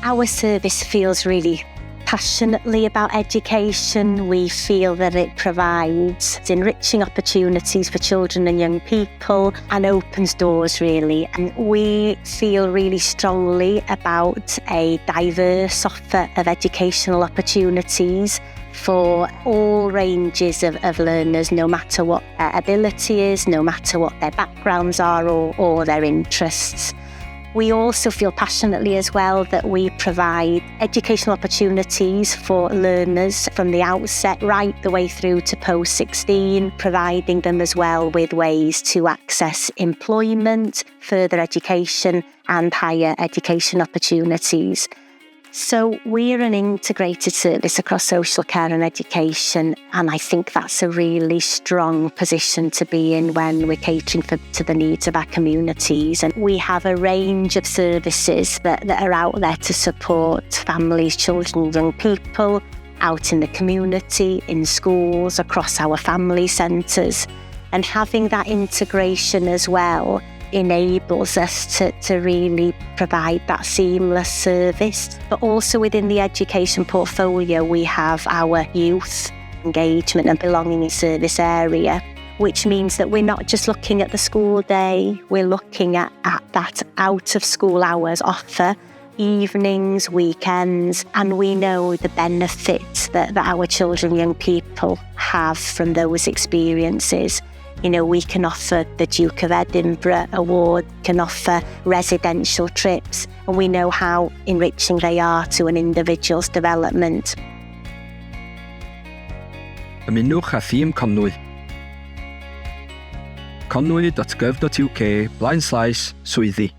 Our service feels really passionately about education. We feel that it provides enriching opportunities for children and young people and opens doors really. And we feel really strongly about a diverse offer of educational opportunities for all ranges of learners, no matter what their ability is, no matter what their backgrounds are or their interests. We also feel passionately as well that we provide educational opportunities for learners from the outset right the way through to post-16, providing them as well with ways to access employment, further education and higher education opportunities. So we're an integrated service across social care and education, and I think that's a really strong position to be in when we're catering to the needs of our communities. And we have a range of services that are out there to support families, children and young people out in the community, in schools, across our family centres. And having that integration as well enables us to really provide that seamless service. But also within the education portfolio, we have our youth engagement and belonging service area, which means that we're not just looking at the school day, we're looking at that out of school hours offer, evenings, weekends, and we know the benefits that our children and young people have from those experiences. You know, we can offer the Duke of Edinburgh Award, can offer residential trips, and we know how enriching they are to an individual's development. Ymunwch â thîm Nghonwy. Nghonwy.gov.uk/swyddi.